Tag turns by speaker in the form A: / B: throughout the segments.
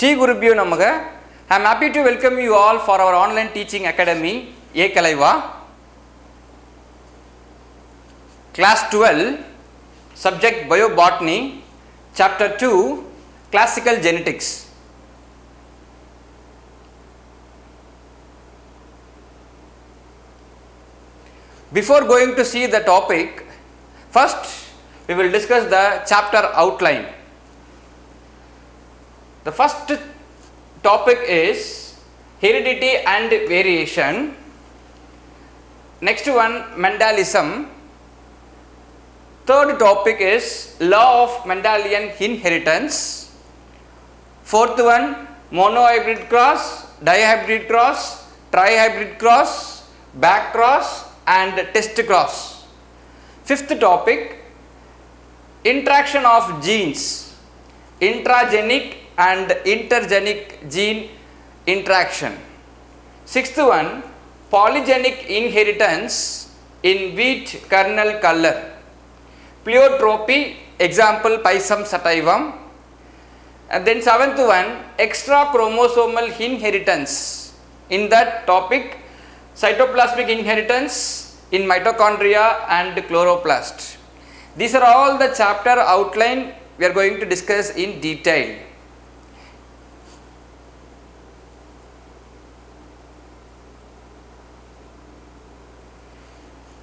A: Shri Gurubhyo Namaha. I am happy to welcome you all for our online teaching academy, Ekalaiva. Class 12, subject Biobotany, Chapter 2, Classical Genetics. Before going to see the topic, first we will discuss the chapter outline. The first topic is heredity and variation. Next one, Mendalism. Third topic is law of Mendelian inheritance. Fourth one, monohybrid cross, dihybrid cross, trihybrid cross, back cross and test cross. Fifth topic, interaction of genes, intragenic and intergenic gene interaction. Sixth one, polygenic inheritance in wheat kernel color. Pleiotropy, example Pisum sativum. And then seventh one, extra chromosomal inheritance. In that topic, cytoplasmic inheritance in mitochondria and chloroplast. These are all the chapter outline we are going to discuss in detail.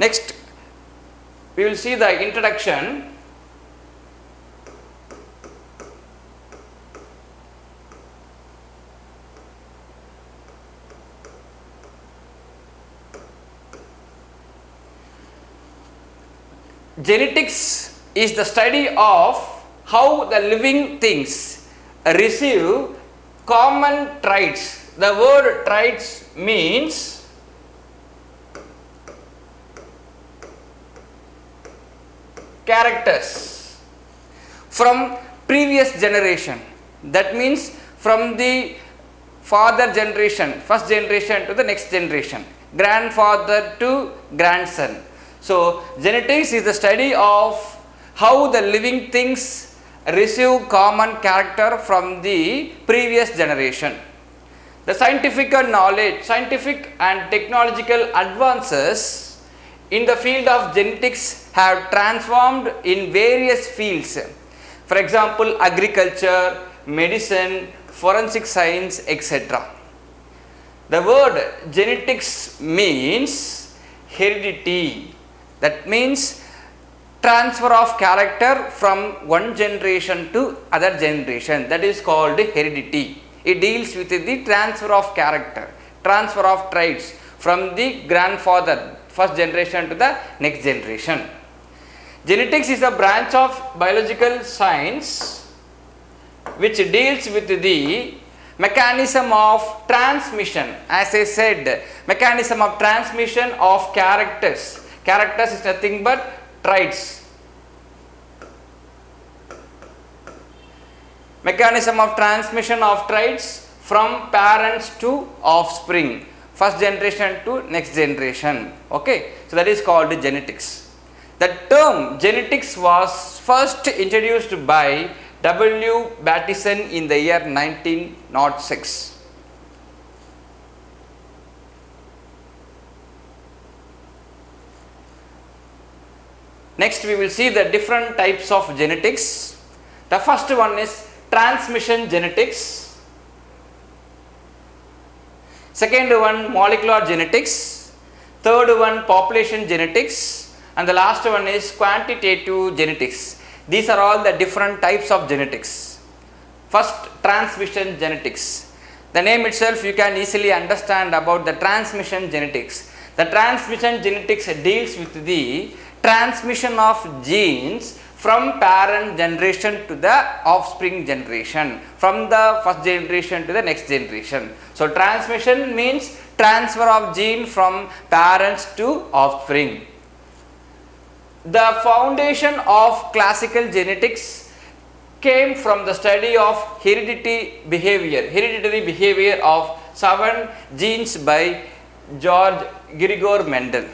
A: Next, we will see the introduction. Genetics is the study of how the living things receive common traits. The word traits means characters from previous generation. That means from the father generation, first generation to the next generation, grandfather to grandson. So, genetics is the study of how the living things receive common character from the previous generation. The scientific knowledge, scientific and technological advances in the field of genetics have transformed in various fields. For example, agriculture, medicine, forensic science, etc. The word genetics means heredity. That means transfer of character from one generation to other generation. That is called heredity. It deals with the transfer of character, transfer of traits from the grandfather, first generation to the next generation. Genetics is a branch of biological science which deals with the mechanism of transmission. As I said, mechanism of transmission of characters. Characters is nothing but traits. Mechanism of transmission of traits from parents to offspring, first generation to next generation. Okay, so that is called genetics. The term genetics was first introduced by W. Bateson in the year 1906. Next, we will see the different types of genetics. The first one is transmission genetics. Second one, molecular genetics. Third one, population genetics. And the last one is quantitative genetics. These are all the different types of genetics. First, transmission genetics. The name itself you can easily understand about the transmission genetics. The transmission genetics deals with the transmission of genes from parent generation to the offspring generation, from the first generation to the next generation. So, transmission means transfer of gene from parents to offspring. The foundation of classical genetics came from the study of hereditary behavior of 7 genes by George Gregor Mendel.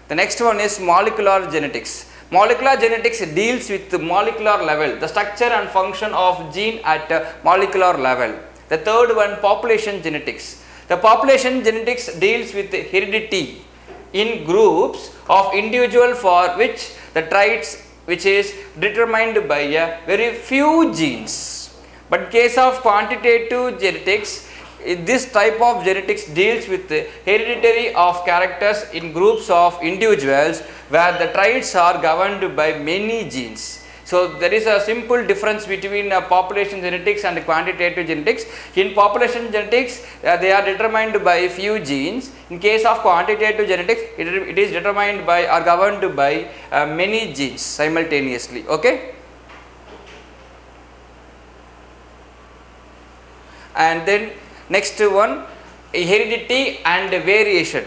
A: The next one is molecular genetics. Molecular genetics deals with the molecular level, the structure and function of gene at molecular level. The third one, population genetics. The population genetics deals with heredity in groups of individual for which the traits which is determined by a very few genes. But in case of quantitative genetics, this type of genetics deals with the hereditary of characters in groups of individuals where the traits are governed by many genes. So, there is a simple difference between population genetics and quantitative genetics. In population genetics, they are determined by few genes. In case of quantitative genetics, it is determined by or governed by many genes simultaneously. Okay. And then next one, heredity and variation.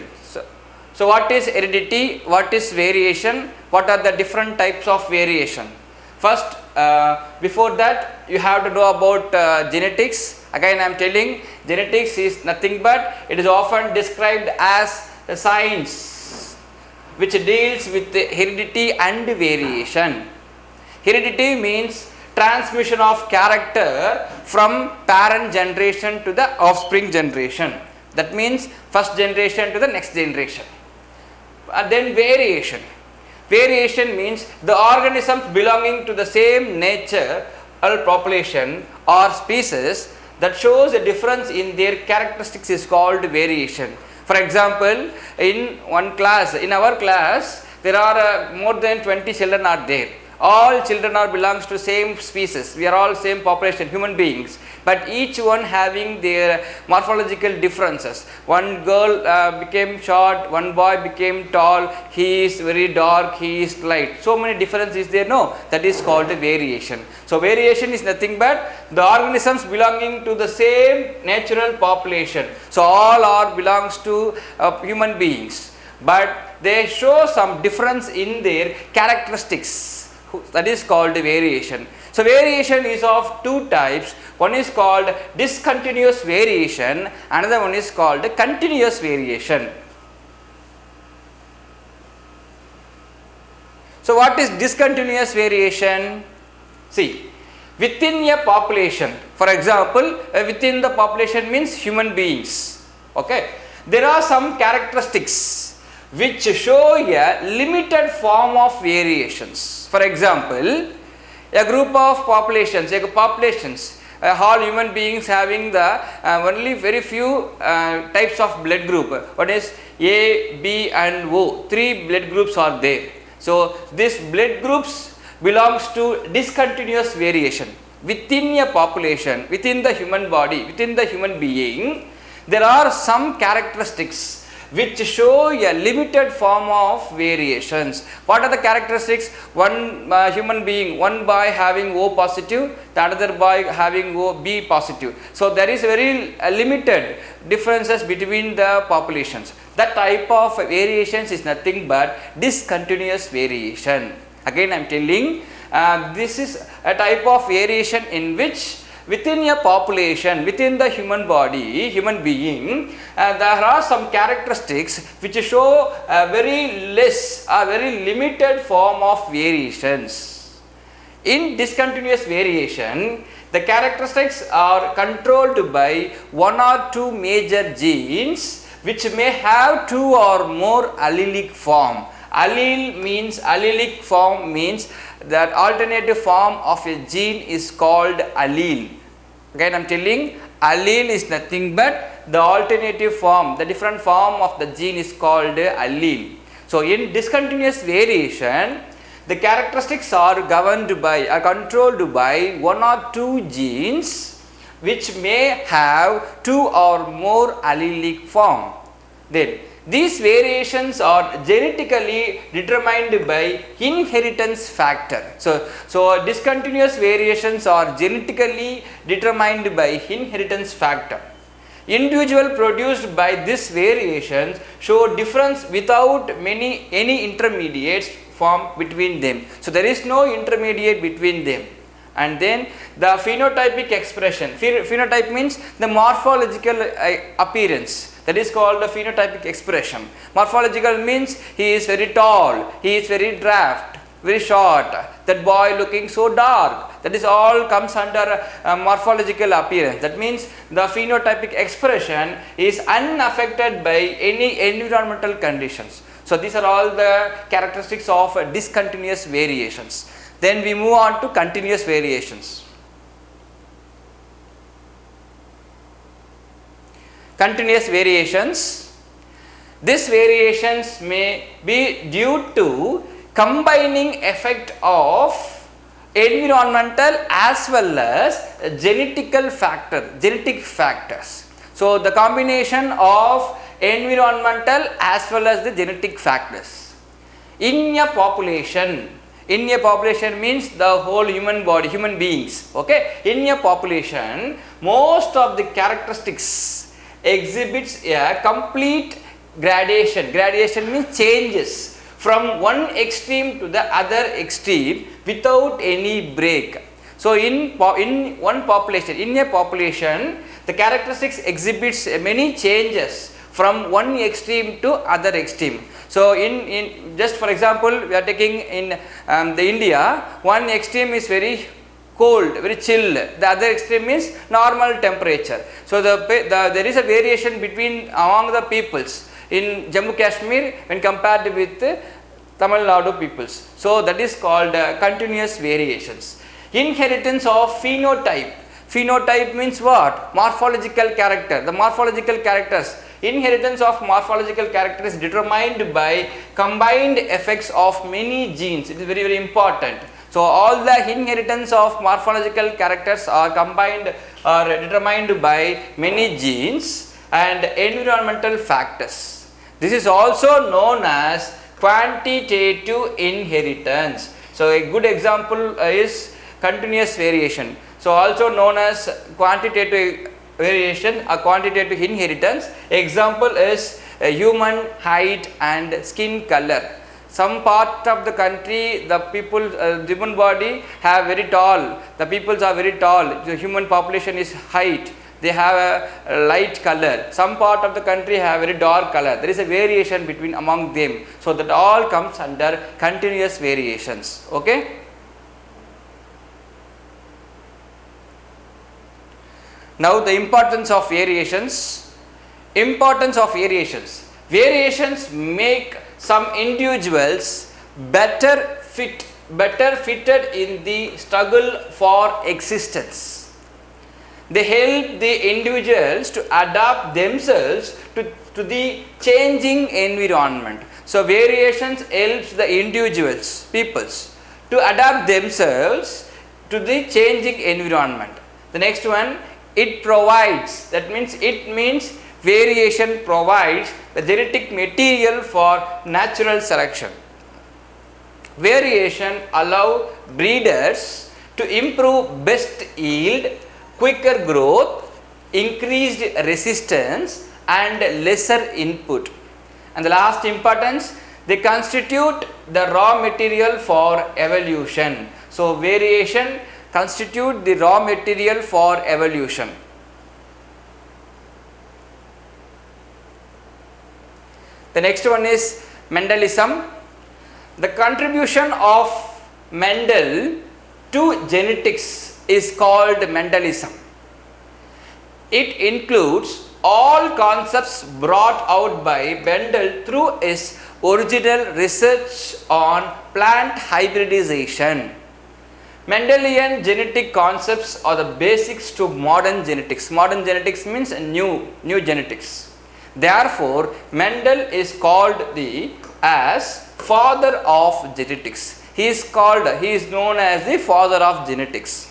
A: So what is heredity? What is variation? What are the different types of variation? First, before that, you have to know about genetics. Again, I am telling genetics is nothing but it is often described as a science which deals with heredity and variation. Heredity means transmission of character from parent generation to the offspring generation. That means first generation to the next generation. Then variation. Variation means the organisms belonging to the same nature or population or species that shows a difference in their characteristics is called variation. For example, in our class, there are more than 20 children are there. All children belongs to same species. We are all same population, human beings. But each one having their morphological differences. One girl became short, one boy became tall, he is very dark, he is light. So many differences is there, no? That is called variation. So variation is nothing but the organisms belonging to the same natural population. So all belongs to human beings. But they show some difference in their characteristics. That is called variation. So variation is of two types. One is called discontinuous variation, another one is called continuous variation. So what is discontinuous variation? See, within a population, for example, within the population means human beings, okay, there are some characteristics which show a limited form of variations. For example, a group of populations, all human beings having the only very few types of blood group. What is A, B and O? 3 blood groups are there. So this blood groups belongs to discontinuous variation. Within a population, within the human body, within the human being, there are some characteristics which show a limited form of variations. What are the characteristics? One human being, one boy having O positive, the other boy having B positive. So there is very limited differences between the populations. That type of variations is nothing but discontinuous variation. Again I am telling this is a type of variation in which within a population, within the human body, human being, there are some characteristics which show a very limited form of variations. In discontinuous variation, the characteristics are controlled by one or two major genes which may have two or more allelic form. Allelic form means that alternative form of a gene is called allele. Again I am telling, allele is nothing but the alternative form, the different form of the gene is called allele. So in discontinuous variation, the characteristics are governed by, are controlled by one or two genes which may have two or more allelic form. Then these variations are genetically determined by inheritance factor. So discontinuous variations are genetically determined by inheritance factor. Individual produced by these variations show difference without any intermediates form between them. So there is no intermediate between them. And then the phenotypic expression. Phenotype means the morphological appearance. That is called the phenotypic expression. Morphological means he is very tall, he is very draft, very short, that boy looking so dark, That is all comes under morphological appearance. That means the phenotypic expression is unaffected by any environmental conditions. So these are all the characteristics of discontinuous variations. Then we move on to continuous variations. Continuous variations. These variations may be due to combining effect of environmental as well as genetic factors. So the combination of environmental as well as the genetic factors. In a population means the whole human body, human beings. Okay, in a population, most of the characteristics exhibits a complete gradation. Gradation means changes from one extreme to the other extreme without any break. So in one population, in a population, the characteristics exhibits many changes from one extreme to other extreme. So in just for example, we are taking in the India, one extreme is very cold, very chill, the other extreme is normal temperature. So there is a variation between among the peoples in Jammu Kashmir when compared with Tamil Nadu peoples. So that is called continuous variations. Inheritance of phenotype. Phenotype means what? Morphological character. The morphological characters. Inheritance of morphological character is determined by combined effects of many genes. It is very, very important. So all the inheritance of morphological characters are combined or determined by many genes and environmental factors. This is also known as quantitative inheritance. So a good example is continuous variation. So also known as quantitative variation or quantitative inheritance. Example is human height and skin color. Some part of the country, the people, human body have very tall, the peoples are very tall, the human population is height, they have a light color. Some part of the country have very dark color. There is a variation between among them. So that all comes under continuous variations. Okay. Now the importance of variations. Importance of variations. Variations make some individuals better fitted in the struggle for existence. They help the individuals to adapt themselves to the changing environment. So variations helps the individuals, peoples, to adapt themselves to the changing environment. The next one, it provides, that means variation provides the genetic material for natural selection. Variation allow breeders to improve best yield, quicker growth, increased resistance and lesser input. And the last importance, they constitute the raw material for evolution. So variation constitute the raw material for evolution. The next one is Mendelism. The contribution of Mendel to genetics is called Mendelism. It includes all concepts brought out by Mendel through his original research on plant hybridization. Mendelian genetic concepts are the basics to modern genetics. Modern genetics means new genetics. Therefore, Mendel is called as father of genetics. He is known as the father of genetics.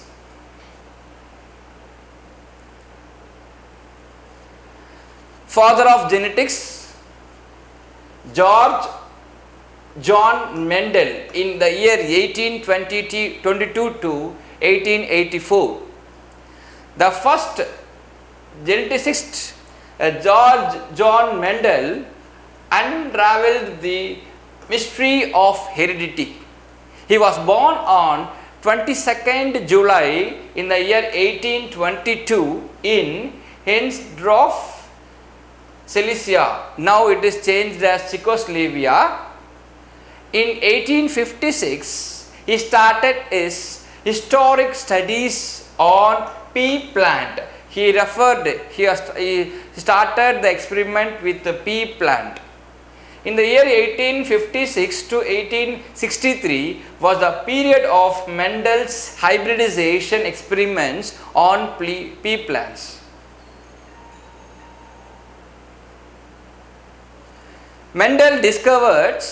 A: Father of genetics, George John Mendel in the year 1822 to 1884. The first geneticist, George John Mendel, unraveled the mystery of heredity. He was born on 22nd July in the year 1822 in Hensdorf, Silesia. Now it is changed as Czechoslovakia. In 1856, he started his historic studies on pea plant. He started the experiment with the pea plant. In the year 1856 to 1863 was the period of Mendel's hybridization experiments on pea plants. Mendel discovered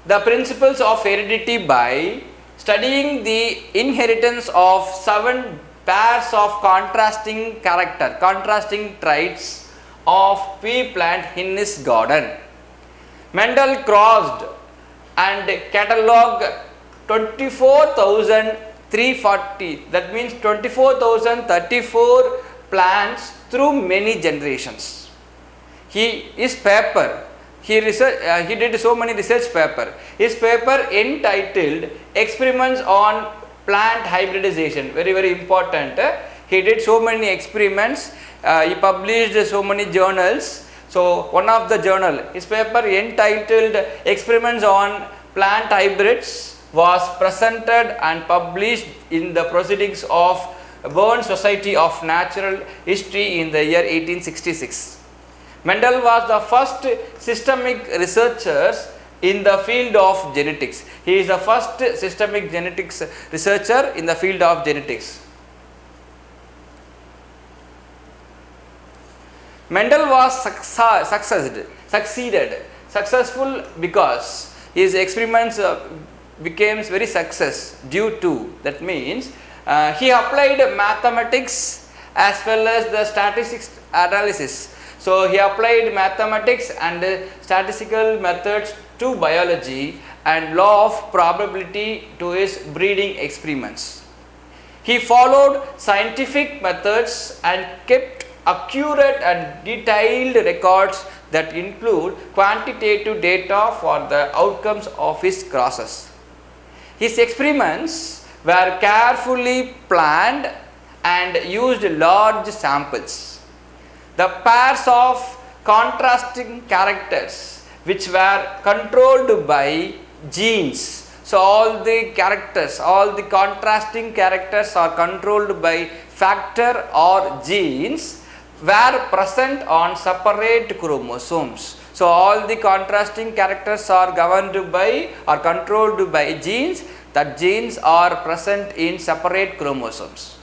A: the principles of heredity by studying the inheritance of 7 pairs of contrasting traits of pea plant in his garden. Mendel crossed and catalogued 24,340, that means 24,034 plants through many generations. He did so many research papers. His paper entitled Experiments on Plant Hybridization, very important. He did so many experiments, he published so many journals. So, one of the journal, his paper entitled Experiments on Plant Hybrids was presented and published in the Proceedings of Berne Society of Natural History in the year 1866. Mendel was the first systemic researcher in the field of genetics. He is the first systemic genetics researcher in the field of genetics. Mendel was successful because his experiments became very success due to, that means he applied mathematics as well as the statistics analysis. So, he applied mathematics and statistical methods to biology and law of probability to his breeding experiments. He followed scientific methods and kept accurate and detailed records that include quantitative data for the outcomes of his crosses. His experiments were carefully planned and used large samples. The pairs of contrasting characters which were controlled by genes. So, all the contrasting characters are controlled by factor or genes were present on separate chromosomes. So, all the contrasting characters are governed by or controlled by genes, that genes are present in separate chromosomes.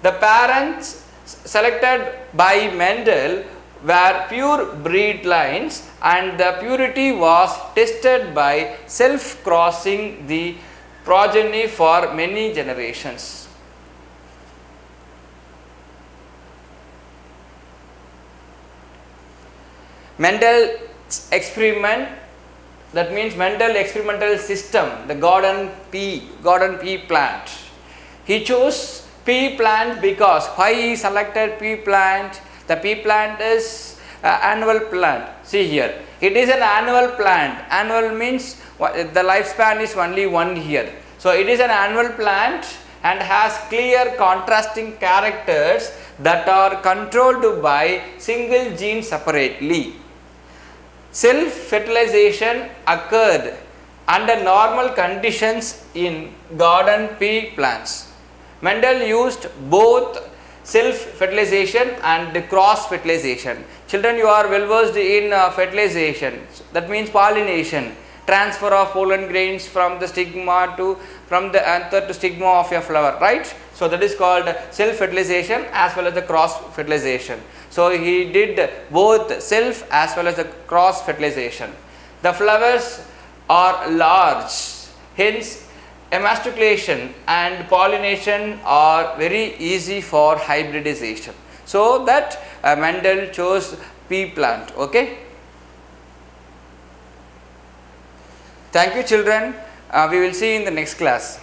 A: The parents selected by Mendel were pure breed lines and the purity was tested by self-crossing the progeny for many generations. Mendel's experiment, that means Mendel experimental system, the garden pea plant. He chose pea plant because why he selected pea plant? The pea plant is annual plant. See here, it is an annual plant. Annual means the lifespan is only 1 year. So, it is an annual plant and has clear contrasting characters that are controlled by single gene separately. Self-fertilization occurred under normal conditions in garden pea plants. Mendel used both self-fertilization and cross-fertilization. Children, you are well versed in fertilization, that means pollination, transfer of pollen grains from the anther to stigma of a flower, right? So, that is called self-fertilization as well as the cross-fertilization. So, he did both self as well as the cross-fertilization. The flowers are large, hence emasculation and pollination are very easy for hybridization. So, that Mendel chose pea plant. Okay. Thank you children, we will see in the next class.